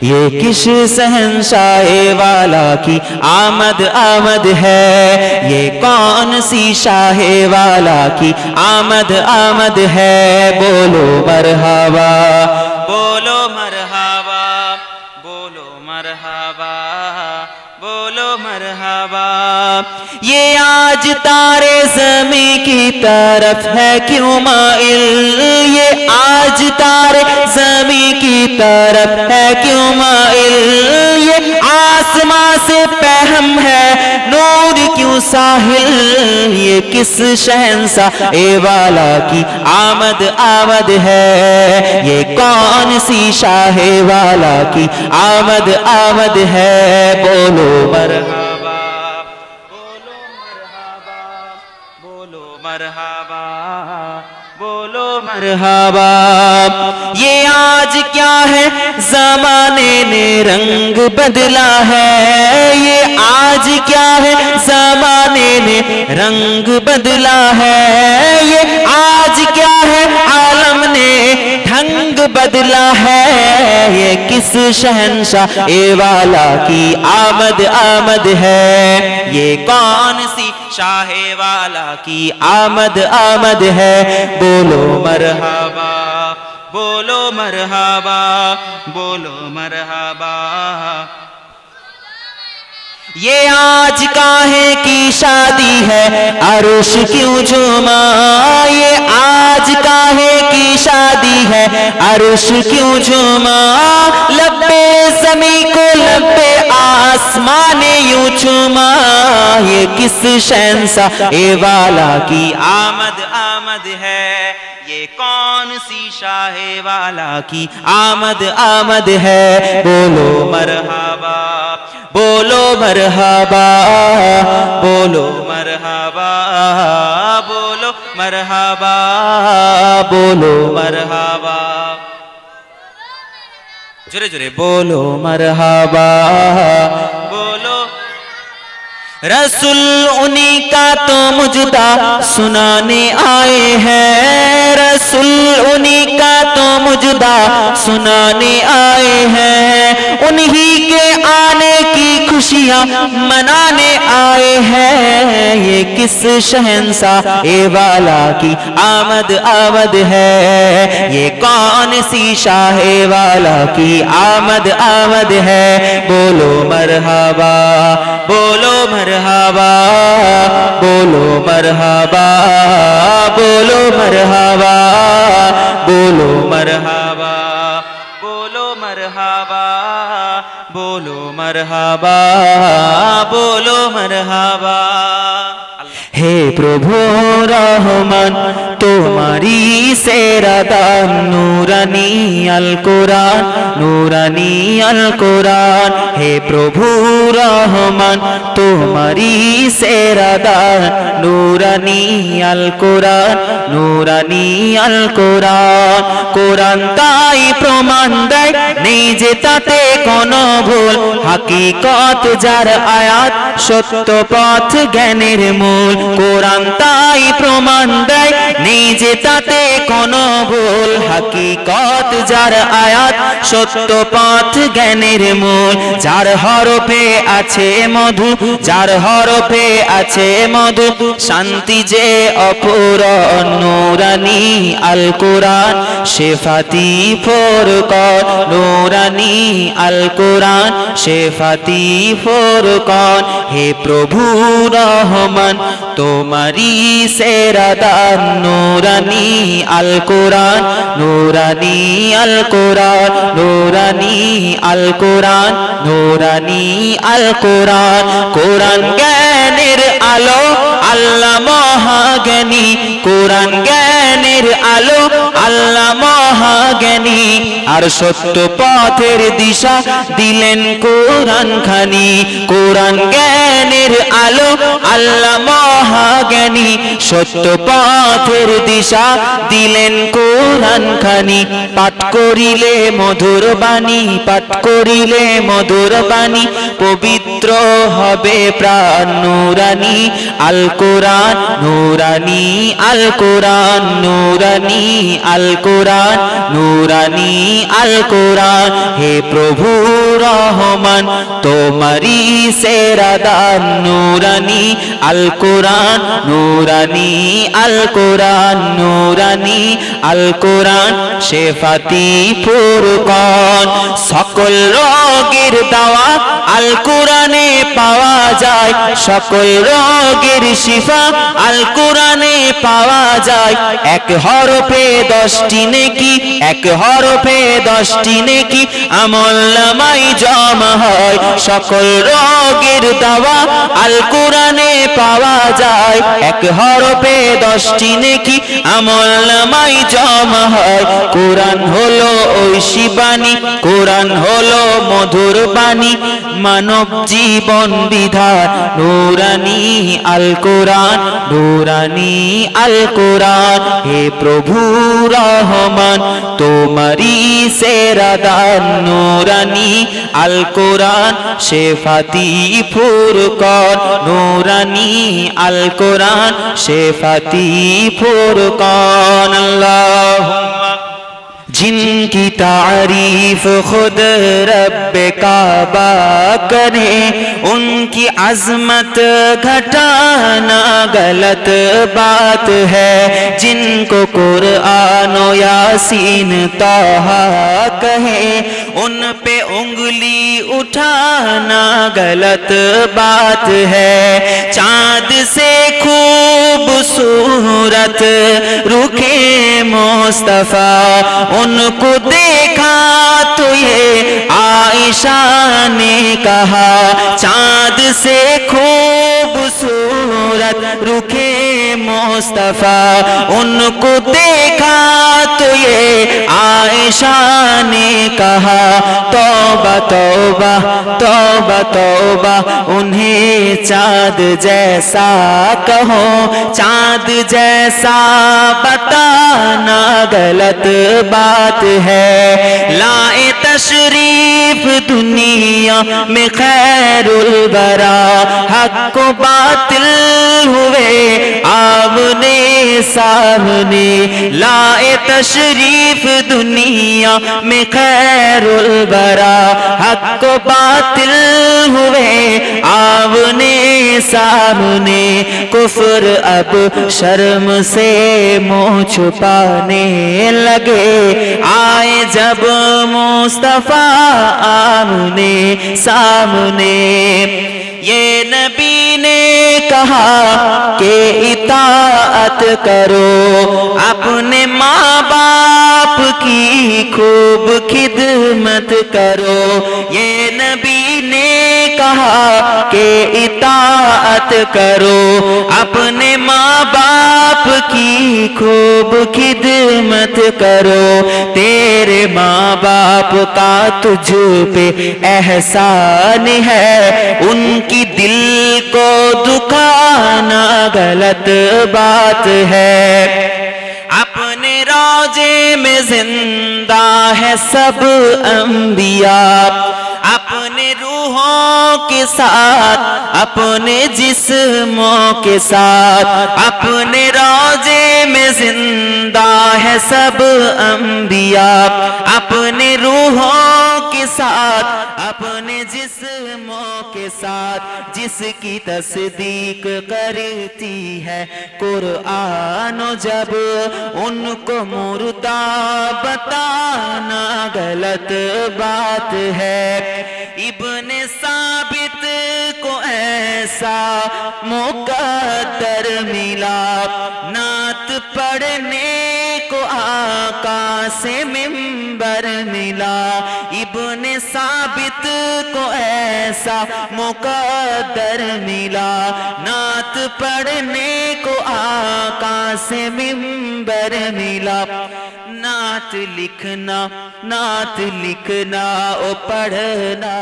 ये किस शहंशाह वाला की आमद आमद है, ये कौन सी शाह वाला की आमद आमद है। बोलो मरहबा, बोलो मरहबा, बोलो मरहबा, बोलो मरहबा। ये आज तारे ज़मीं की तरफ है क्यों माइल, ये आज तारे ज़मीं की तरफ है क्यों माइल। ये आसमां से पहम है नूर क्यों साहिल, ये किस शहंशाह वाला की आमद आमद है, ये कौन सी शाह वाला की आमद आमद है। बोलो मरहबा, बोलो मरहबा, बोलो मरहबा, बोलो मरहबा। ये आज क्या है ज़माने ने रंग बदला है, ये आज क्या है ज़माने ने रंग बदला है। ये आज क्या है आलम ने ढंग बदला है, ये किस शहंशाह वाला की आमद आमद है, ये कौन सी शाह वाला की आमद आमद है। बोलो मरहबा, बोलो मरहबा, बोलो मरहबा। ये आज काहे की शादी है अर्श क्यों झूमा, ये आज काहे की शादी है अर्श क्यों झूमा। लब्बे ज़मीं को लब्बे आसमान यूं चूमा, ये किस शहंशाह वाला की आमद आमद है, ये कौन सी शाह वाला की आमद आमद है। बोलो मरहबा, बोलो मरहबा, बोलो मरहबा, बोलो मरहबा, बोलो मरहबा। जुरे जुरे बोलो मरहबा, बोलो। रसूल उन्हीं का तो मुजदा सुनाने आए हैं, रसूल उन्हीं का तो मुजदा सुनाने आए हैं। उन्हीं के आने की खुशियाँ मनाने आए हैं, ये किस शहंशाह वाला की आमद आमद है, ये कौन सी शाह वाला की आमद आमद है। बोलो मरहबा, बोलो मरहबा, बोलो मरहबा, बोलो मरहबा, बोलो मरहबा, बोलो मरहबा, बोलो मरहबा, बोलो मरहबा। हे प्रभु रहमान तुम्हारी सेरा दान, नूरानी अल कुरान, नूरानी अल कुरान। हे प्रभु रहमान तुम्हारी सेरा दान, नूरानी अल कुरान, नूरानी अल कुरान। कुरान ताई प्रमाण দেয় নেই যে তাতে কোনো ভুল, হাকিকত যার আয়াত সত্য পথ জ্ঞানের মূল। কোরআন তাই প্রমাণ দেয় নেই যে তাতে কোনো ভুল, হাকিকত যার আয়াত সত্য পথ জ্ঞানের মূল। যার হরফে আছে মধু, যার হরফে আছে মধু, শান্তি যে অপূরণ, নূরানি আল কোরআন শেফাতি ফুরকান, নূরানি আল কোরআন শেফাতি ফুরকান। হে প্রভু রহমান তোমারি সেরা দান, নূরানি আল কোরআন, নূরানি আল কোরআন, নূরানি আল কোরআন, নূরানি আল কোরআন। কোরআন জ্ঞানের আলো আল্লাহ মহাজ্ঞানী, কোরআন জ্ঞানের আলো আল্লাহ মহাজ্ঞানী। আর সত্য পথের দিশা দিলেন কোরআন খানি, কোরআন জ্ঞানের আলো আল্লাহ মহাজ্ঞানী। সত্য পথের দিশা দিলেন কোরআন খানি। পাঠ করিলে মধুর বাণী, পাঠ করিলে মধুর বাণী, পবিত্র হবে প্রাণ। নূরানি আল কোরআন, নূরানি আল কোরআন, নূরানি আল কোরআন, নুরানি আল কোরআন। হে প্রভু রহমান তোমারি সেরা দান, নুরানি আল কোরআন, নুরানি আল কোরআন, নুরানি আল কোরআন। শেফাতি ফুরকান, সকল রোগের দাওয়া আল কোরআনে পাওয়া যায়, সকল রোগের শিফা আল কোরআনে পাওয়া যায়। এক হরফে 10টি নেকি, এক হরফে 10টি নেকি আমল নামায় জমা হয়। সকল রোগের দাওয়া আল কোরআনে পাওয়া যায়, এক হরফে 10টি নেকি আমল নামায় জমা হয়। কোরআন হলো ঐশী বাণী, কোরআন হলো মধুর বাণী, মানব জীবন বিধান। নুরানি আল কোরআন, নুরানি আল কোরআন। হে প্রভু রহমান তোমারি সেরা দান, নুরানি আল কোরআন। শেফাতি ফুরকান, নুরানি আল কোরআন। শেফাতি ফুরকান। আল্লাহুম্মা जिनकी तारीफ खुद रब काबा करे, उनकी अजमत घटाना गलत बात है। जिनको कुरान यासीन तोहा कहे, उन पे उंगली उठाना गलत बात है। चाँद से खूबसूरत रुखे मुस्तफा, उनको देखा तो ये आयशा ने कहा। चाँद से खूबसूरत रुखे मुस्तफा, उनको देखा तो ये आयशा ने कहा। तौबा तौबा तौबा तौबा, उन्हें चाँद जैसा कहो, चाँद जैसा बताना गलत बात है। लाए तशरीफ दुनिया में खैरुल बरा, हक को बातिल हुए आमने सामने। लाए तशरीफ दुनिया में खैरुल बरा, हक को बातिल हुए आमने सामने। कुफ्र अब शर्म से मुँह छुपाने लगे, आए जब मुस्तफा आमने सामने। ये नबी ने कहा कि इताअत करो, अपने माँ बाप की खूब खिदमत करो। ये नबी ने कहा कि इताअत करो, अपने माँ बाप की खूब खिदमत करो। तेरे माँ बाप का तुझ पे एहसान है, उनकी दिल को दुखाना गलत बात है। अपने रोजे में जिंदा है सब अंबिया, अपने रूहों के साथ, अपने जिस्मों के साथ। अपने रोजे में जिंदा है सब अंबिया, अपने रूहों के साथ, अपने जिस्मों के साथ। जिसकी तस्दीक करती है कुरान, जब उनको मुर्दा बताना गलत बात है। इब्ने साबित को ऐसा मुकद्दर मिला, नात पढ़ने को आका से मिंबर मिला। इब्ने साबित को ऐसा मुकद्दर मिला, नात पढ़ने को आका से मिंबर मिला। ना नात लिखना ओ पढ़ना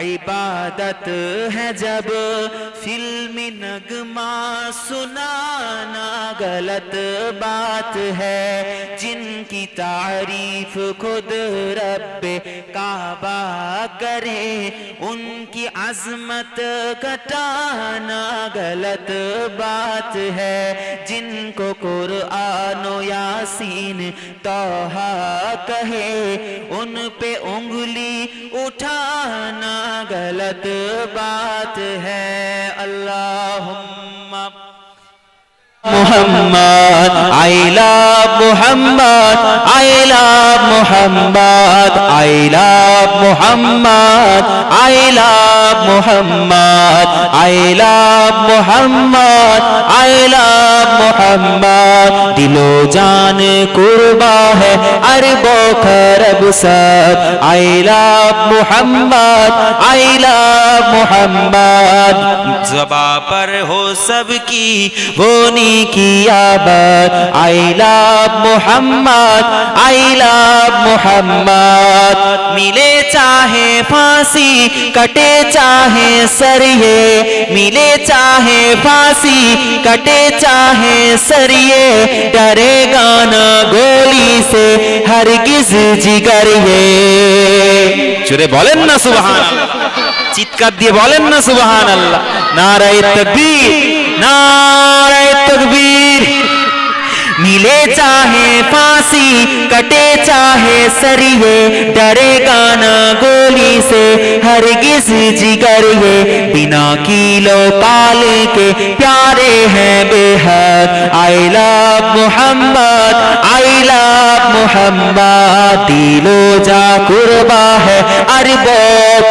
इबादत है जब फिल्मी नगमा सुनाना गलत बात है जिनकी तारीफ खुद रब्बे काबा करे उनकी अजमत घटाना गलत बात है जिनको कुरान यासीन तौहा कहे उन पे उंगली उठाना गलत बात है अल्लाहुम्मा Muhammad I love Muhammad I love Muhammad I love Muhammad I love Muhammad I love Muhammad I love Muhammad दिलो जान कुर्बा है अरबो खरब सब I love Muhammad I love Muhammad ज़बा पर हो सबकी वो की आबाद I love Muhammad I love Muhammad मिले चाहे फांसी कटे चाहे सरिये मिले चाहे फांसी कटे चाहे सरिये डरेगा ना गोली से हरगिज़ जिगर ये चुरे बोलें ना सुभान अल्लाह चित्कार दिए बोलें ना सुभान अल्लाह नारे तकबीर नारे तकबीर मिले चाहे फांसी कटे चाहे सरिये डरेगा ना गोली से हरगिज़ जिगर ये बिना कीलो पाले के प्यारे हैं बेहद I love Muhammad I love Muhammad दिलो जा कुर्बा है अरबो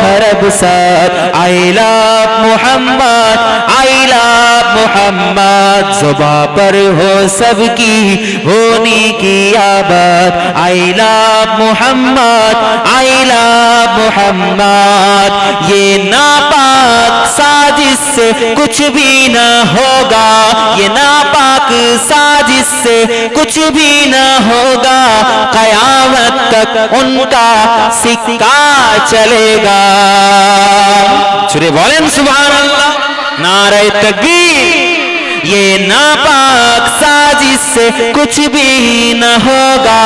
खरब सद I love Muhammad I love Muhammad ज़ुबा पर हो सबकी होने की आबाद I love Muhammad I love Muhammad ये नापाक साजिश से कुछ भी न होगा ये नापाक साजिश से कुछ भी न होगा क़यामत तक उनका सिक्का चलेगा चुरे बोलें सुभान अल्लाह नारे तकबीर ये नापाक साजिश से कुछ भी न होगा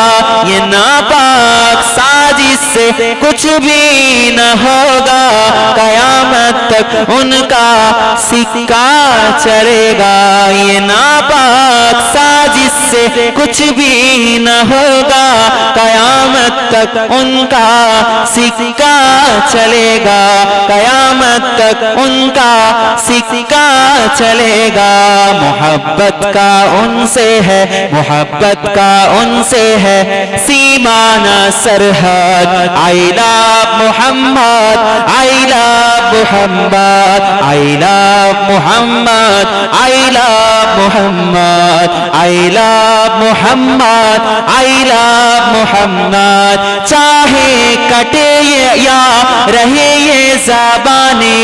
ये नापाक साजिश से कुछ भी न होगा क़यामत तक उनका सिक्का चलेगा ये नापाक साजिश से कुछ भी न होगा क़यामत तक उनका सिक्का चलेगा क़यामत तक उनका सिक्का चलेगा मोहब्बत का उनसे है मोहब्बत का उनसे है सीमाना सरहद I love Muhammad I love Muhammad I love Muhammad I love Muhammad I love Muhammad I love Muhammad चाहे कटे या रहे ये ज़बाने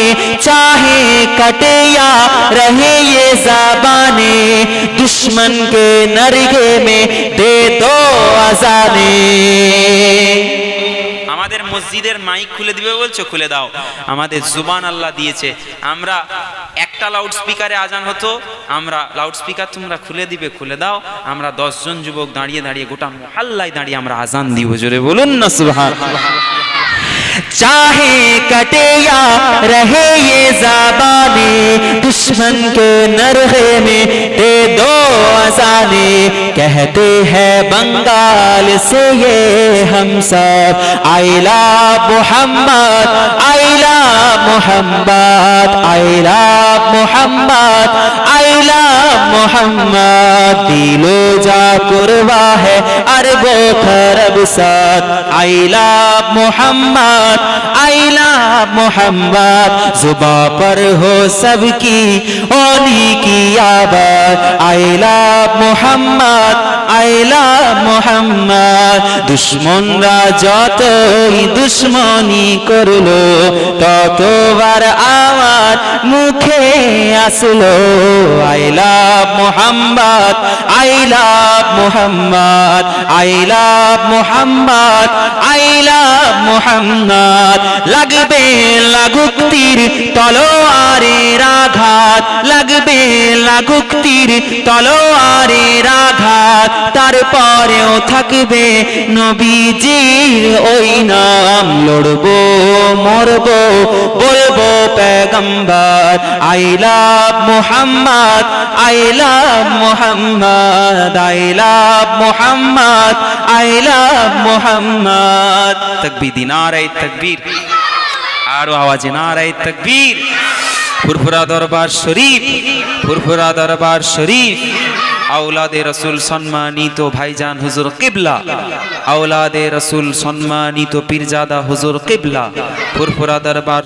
चाहे कटे या रहे ये ज़बाने दुश्मन के नरगे में दे दो अज़ाने আমাদের মসজিদের মাইক খুলে দিবে বলছো খুলে দাও আমাদের জুবান আল্লাহ দিয়েছে আমরা একটা লাউড স্পিকারে আজান হতো আমরা লাউড স্পিকার তোমরা খুলে দিবে খুলে দাও আমরা 10 জন যুবক দাঁড়িয়ে দাঁড়িয়ে গোটা মহল্লায় দাঁড়িয়ে আমরা আজান দিব জোরে বলুন না সুবহানাল্লাহ चाहे कटे या रहे ये ज़बाने दुश्मन के नरगे में दे दो अज़ाने कहते हैं बंगाल से ये हम सब I love Muhammad I love Muhammad I love Muhammad I love Muhammad दिलो जा कुर्बा है अरबो खरब साथ I love Muhammad I love Muhammad ज़ुबा पर हो सबकी होनी की आबाद I love Muhammad I love Muhammad. দুশ্মনরা যতই দুশ্মনী করলো ততবার আমার মুখে আসলো I love Muhammad, I love Muhammad, I love Muhammad, I love Muhammad. লাগবে লাগুক তীর তলোয়ারের আঘাত, লাগবে লাগুক তীর তলোয়ারের আঘাত, তারপরেও থাকবে নবীজির ওই নাম। লড়বো মরবো বলবো পেগম্বর I love Muhammad, I love Muhammad, I love Muhammad, I love Muhammad. তাকবীর, নারে তাকবীর, আরো আওয়াজে নারে তাকবীর। ফুরফুরা দরবার শরীফ, ফুরফুরা দরবার শরীফ। আওলাদে রসুল সম্মানিত ভাইজান হুজুর কিবলা, আওলাদে রসুল সম্মানিত পীরজাদা হুজুর কিবলা, ফুরফুরা দরবার